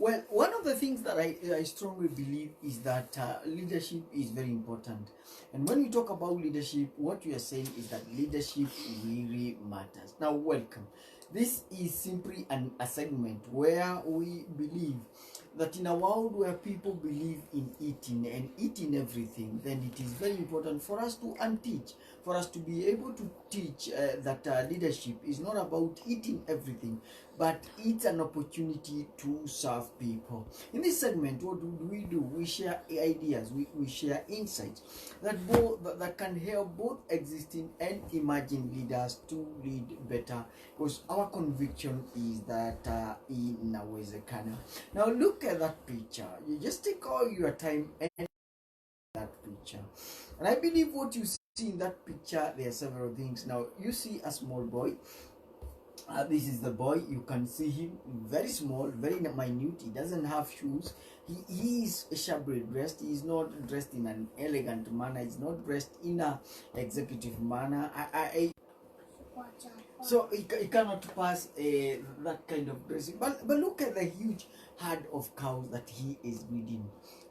Well, one of the things that I strongly believe is that leadership is very important. And when we talk about leadership, what we are saying is that leadership really matters. Now, welcome. This is simply a segment where we believe that in a world where people believe in eating and eating everything, then it is very important for us to unteach, for us to be able to teach that leadership is not about eating everything, but it's an opportunity to serve people. In this segment, what do? We share ideas, we share insights that can help both existing and emerging leaders to lead better, because our conviction is that inawezekana. Now look at that picture. You just take all your time and that picture, and I believe what you see in that picture, there are several things. Now you see a small boy. This is the boy. You can see him very small, very minute. He doesn't have shoes. He is shabbily dressed. He is not dressed in an elegant manner. He's not dressed in a executive manner. So he cannot pass that kind of dressing. But look at the huge herd of cows that he is breeding.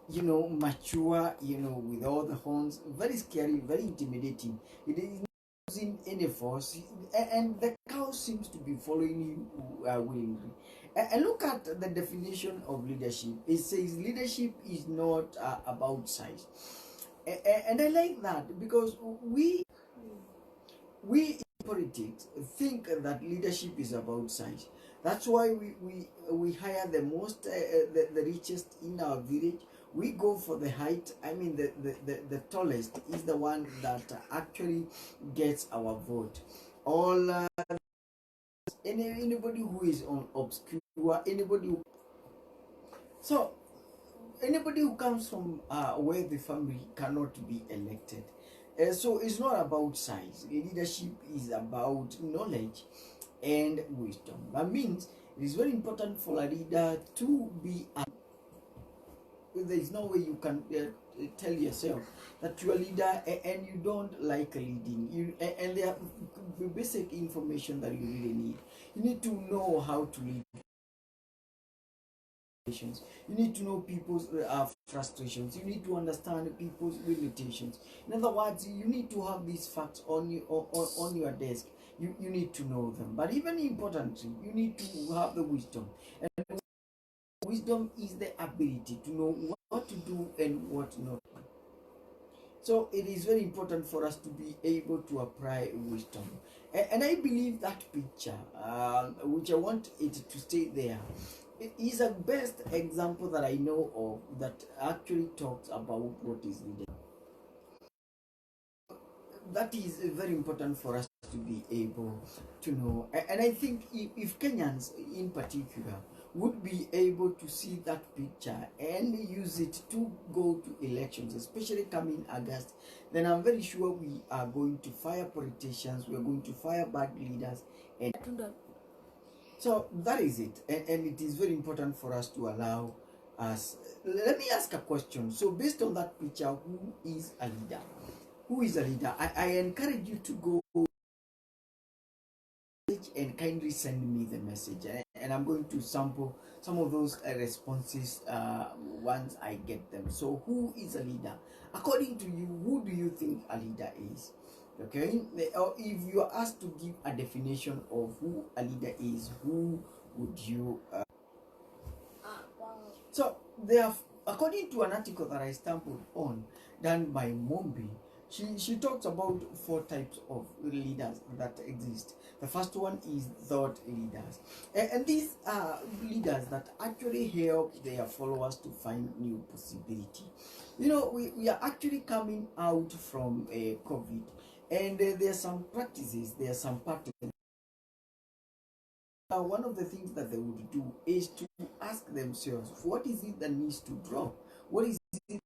You know, mature. You know, with all the horns, very scary, very intimidating. It is using any force, and the cow seems to be following him willingly. And look at the definition of leadership. It says leadership is not about size, and I like that, because we in politics think that leadership is about size. That's why we hire the most the richest in our village. We go for the height. I mean, the tallest is the one that actually gets our vote. All anybody who is on obscure, anybody so anybody who comes from a wealthy family cannot be elected. So it's not about size. Leadership is about knowledge and wisdom. That means it is very important for a leader to be there is no way you can tell yourself that you are a leader and you don't like leading. And there are basic information that you really need. You need to know how to lead. You need to know people's frustrations. You need to understand people's limitations. In other words, you need to have these facts on you on your desk. You need to know them. But even importantly, you need to have the wisdom. And wisdom is the ability to know what to do and what not. So it is very important for us to be able to apply wisdom. And I believe that picture, which I want it to stay there, it is a best example that I know of that actually talks about what is needed. That is very important for us to be able to know. And I think if Kenyans in particular would be able to see that picture and use it to go to elections, especially coming August, then I'm very sure we are going to fire politicians, we are going to fire bad leaders, and so that is it. And it is very important for us to allow us. Let me ask a question. So based on that picture, who is a leader? Who is a leader? I encourage you to go and kindly send me the message, and I'm going to sample some of those responses once I get them. So who is a leader? According to you, who do you think a leader is? Okay, or if you are asked to give a definition of who a leader is, who would you so they have, according to an article that I stumbled on done by Mombi, she talks about 4 types of leaders that exist. The first one is thought leaders, and these are leaders that actually help their followers to find new possibility. You know, we are actually coming out from COVID, and there are some practices, there are some patterns. One of the things that they would do is to ask themselves, what is it that needs to drop? What is it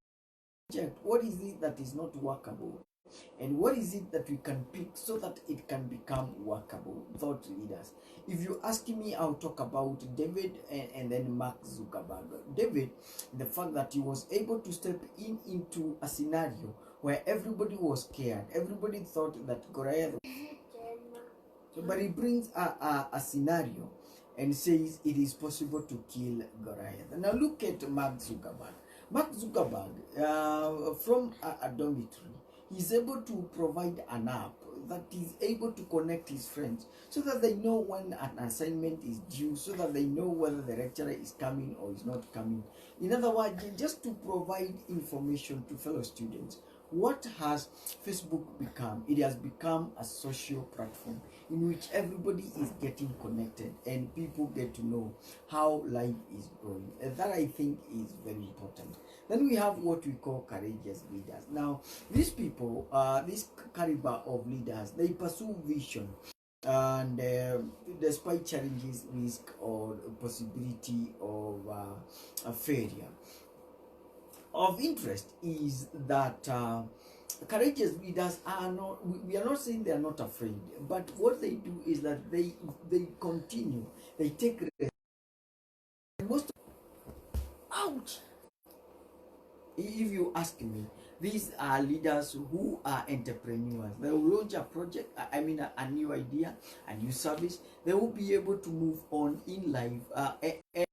reject? What is it that is not workable? And what is it that we can pick so that it can become workable? Thought leaders. If you ask me, I'll talk about David and then Mark Zuckerberg. David, the fact that he was able to step into a scenario where everybody was scared, everybody thought that Goliath. So, but he brings a scenario and says it is possible to kill Goliath. Now look at Mark Zuckerberg. Mark Zuckerberg, from a dormitory, he's able to provide an app that is able to connect his friends so that they know when an assignment is due, so that they know whether the lecturer is coming or is not coming. In other words, just to provide information to fellow students. What has Facebook become? It has become a social platform in which everybody is getting connected and people get to know how life is going. And that, I think, is very important. Then we have what we call courageous leaders. Now, these people, this caliber of leaders, they pursue vision, and despite challenges, risk, or possibility of a failure. Of interest is that courageous leaders are not, we are not saying they are not afraid, but what they do is that they continue, they take risk. Most, ouch, if you ask me, these are leaders who are entrepreneurs. They will launch a project, a new idea, a new service. They will be able to move on in life, and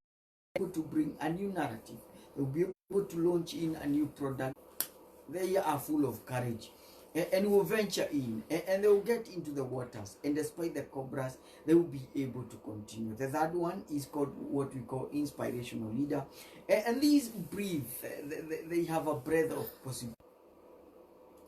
able to bring a new narrative. They will be able to launch in a new product. They are full of courage, and will venture in, and they will get into the waters, and despite the cobras, they will be able to continue. The third one is called what we call inspirational leader, and these breathe, they have a breath of possibility.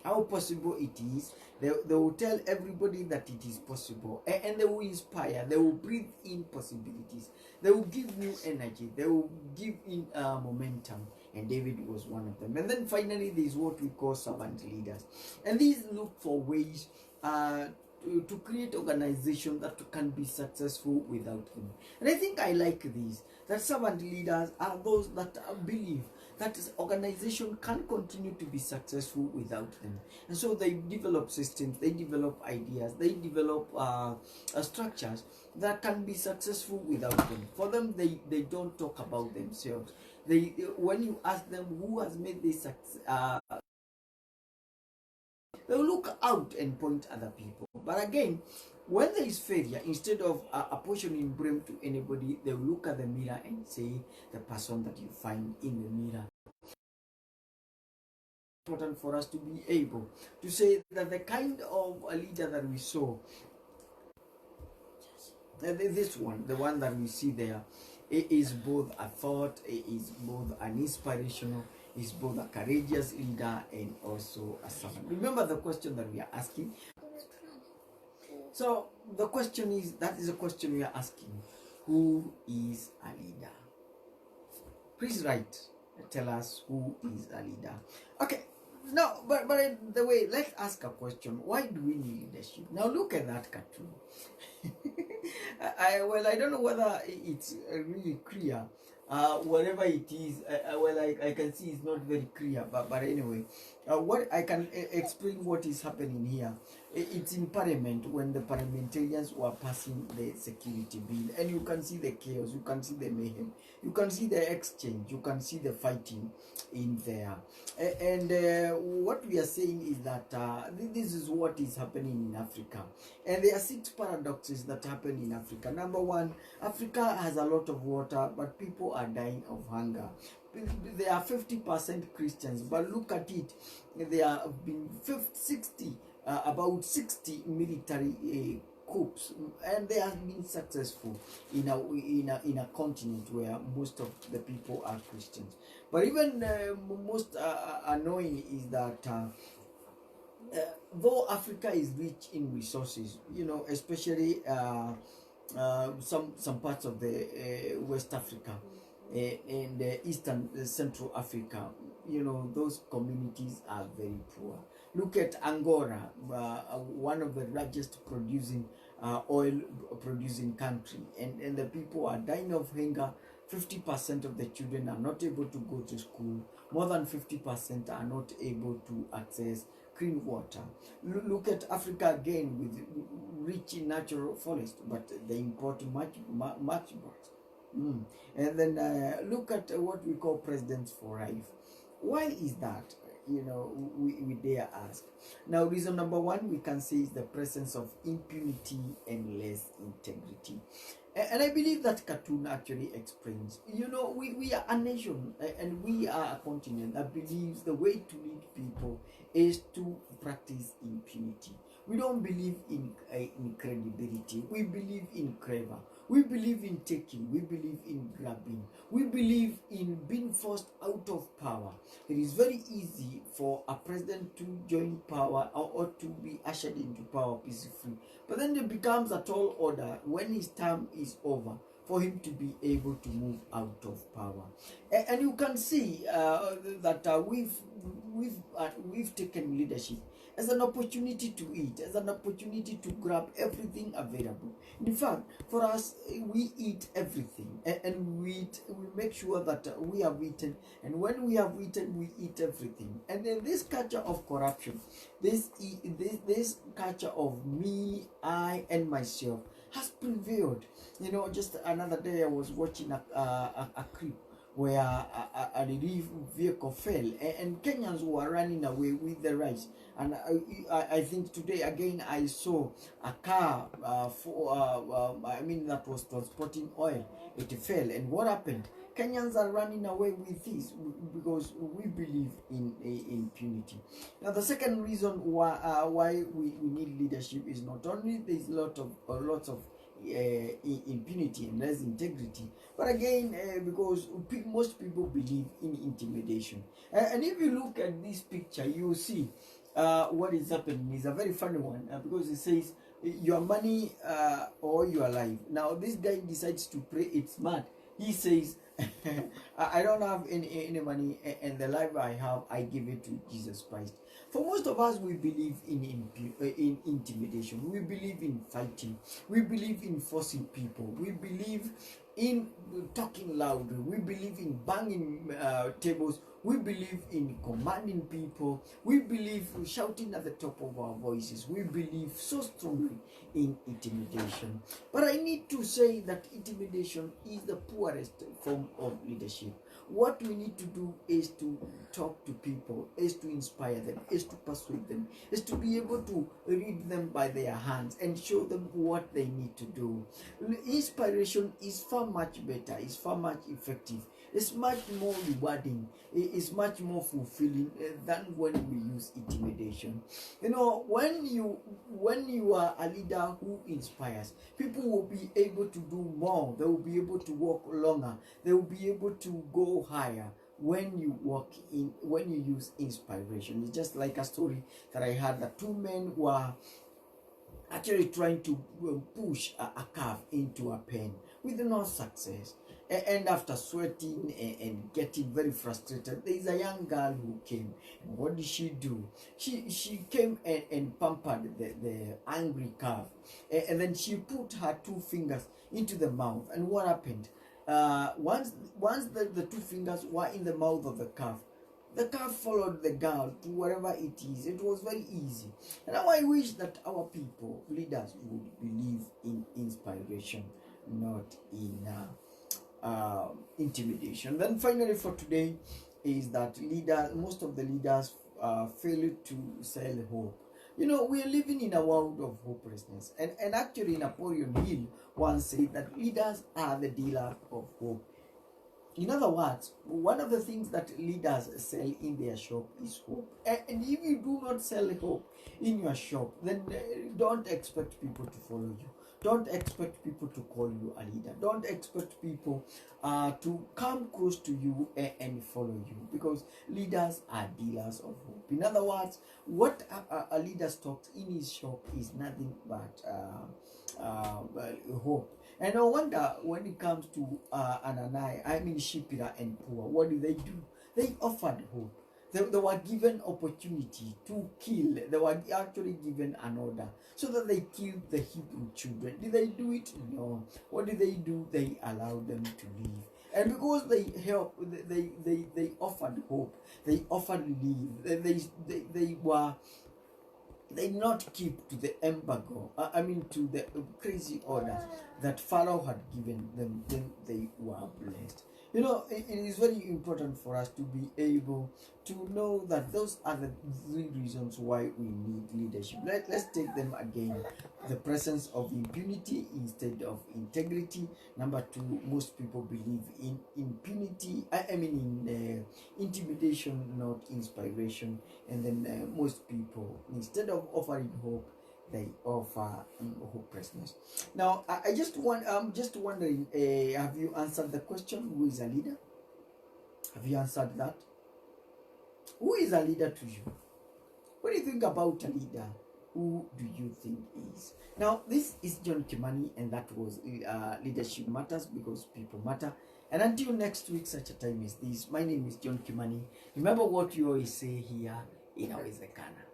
How possible it is, they will tell everybody that it is possible, and they will inspire, they will breathe in possibilities, they will give new energy, they will give in momentum, and David was one of them. And then finally, there is what we call servant leaders, and these look for ways to create organization that can be successful without them. And I think I like these, that servant leaders are those that believe that organization can continue to be successful without them. And so they develop systems, they develop ideas, they develop structures that can be successful without them. For them, they don't talk about themselves. When you ask them who has made this success, they'll look out and point other people. But again, when there is failure, instead of apportioning blame to anybody, they'll look at the mirror and say, the person that you find in the mirror. Important for us to be able to say that the kind of a leader that we saw, this one, the one that we see there, it is both a thought, it is both an inspirational, is both a courageous leader and also a servant. Remember the question that we are asking. So the question is, that is a question we are asking: who is a leader? Please write, tell us who is a leader. Okay. No, but the way, let's ask a question. Why do we need leadership? Now look at that cartoon. I don't know whether it's really clear. Whatever it is, I can see it's not very clear. But anyway, what I can explain what is happening here. It's in Parliament when the parliamentarians were passing the security bill, and you can see the chaos, you can see the mayhem, you can see the exchange, you can see the fighting in there. And what we are saying is that this is what is happening in Africa, and there are 6 paradoxes that happen in Africa. Number one, Africa has a lot of water, but people are dying of hunger. There are 50% Christians, but look at it, there have been about 60 military coups, and they have been successful in a continent where most of the people are Christians. But even most annoying is that though Africa is rich in resources, especially some parts of the West Africa and Eastern Central Africa, those communities are very poor. Look at Angola, one of the largest oil producing country, and the people are dying of hunger. 50% of the children are not able to go to school. More than 50% are not able to access clean water. Look at Africa again, with rich in natural forest, but they import much more. And then look at what we call Presidents for Life. Why is that? we dare ask. Now, reason number one we can say is the presence of impunity and less integrity. And I believe that cartoon actually explains, we are a nation, and we are a continent that believes the way to lead people is to practice impunity. We don't believe in credibility. We believe in clever. We believe in taking. We believe in grabbing. We believe in being forced out of power. It is very easy for a president to join power or to be ushered into power peacefully. But then it becomes a tall order when his term is over for him to be able to move out of power. And you can see that we've taken leadership as an opportunity to eat, as an opportunity to grab everything available. In fact, for us, we eat everything, and we make sure that we have eaten, and when we have eaten, we eat everything. And then this culture of corruption, this culture of me, I, and myself has prevailed. Just another day I was watching a clip where a relief vehicle fell, and Kenyans were running away with the rice. And I think today again I saw a car that was transporting oil. It fell, and what happened? Kenyans are running away with this because we believe in impunity. Now, the second reason why we need leadership is not only there's lots of impunity and less integrity, but again because most people believe in intimidation. And if you look at this picture, you will see what is happening is a very funny one, because it says your money or your life. Now this guy decides to pray it smart. He says I don't have any money, and the life I have, I give it to Jesus Christ. For most of us, we believe in intimidation. We believe in fighting. We believe in forcing people. We believe in talking loudly. We believe in banging tables. We believe in commanding people. We believe in shouting at the top of our voices. We believe so strongly in intimidation. But I need to say that intimidation is the poorest form of leadership. What we need to do is to talk to people, is to inspire them, is to persuade them, is to be able to lead them by their hands and show them what they need to do. Inspiration is far much better, is far much effective, it's much more rewarding, it's much more fulfilling than when we use intimidation. When you are a leader who inspires, people will be able to do more, they will be able to walk longer, they will be able to go higher when you use inspiration. It's just like a story that I had, that two men were actually trying to push a calf into a pen with no success. And after sweating and getting very frustrated, there is a young girl who came. And what did she do? She came and pampered the angry calf. And then she put her two fingers into the mouth. And what happened? Once the two fingers were in the mouth of the calf followed the girl to wherever it is. It was very easy. And now I wish that our people, leaders, would believe in inspiration, not in intimidation. Then finally for today is that most of the leaders fail to sell hope. We are living in a world of hopelessness. And actually Napoleon Hill once said that leaders are the dealer of hope. In other words, one of the things that leaders sell in their shop is hope. And if you do not sell hope in your shop, then don't expect people to follow you. Don't expect people to call you a leader. Don't expect people to come close to you and follow you, because leaders are dealers of hope. In other words, what a leader stocks in his shop is nothing but hope. And no wonder when it comes to Shipira and Poor, what do? They offered hope. They were given opportunity to kill. They were actually given an order so that they killed the Hebrew children. Did they do it? No. What did they do? They allowed them to live. And because they offered hope, they offered leave. They not keep to the embargo, to the crazy orders that Pharaoh had given them. Then they were blessed. You know, it is very important for us to be able to know that those are the three reasons why we need leadership. Let's take them again. The presence of impunity instead of integrity. Number two, most people believe in impunity. I mean, in intimidation, not inspiration. And then most people, instead of offering hope, they offer hopelessness. Now, I just want, I'm just wondering, have you answered the question? Who is a leader? Have you answered that? Who is a leader to you? What do you think about a leader? Who do you think is? Now, this is John Kimani, and that was Leadership Matters, because people matter. And until next week, such a time as this, my name is John Kimani. Remember what you always say here in Awezekana.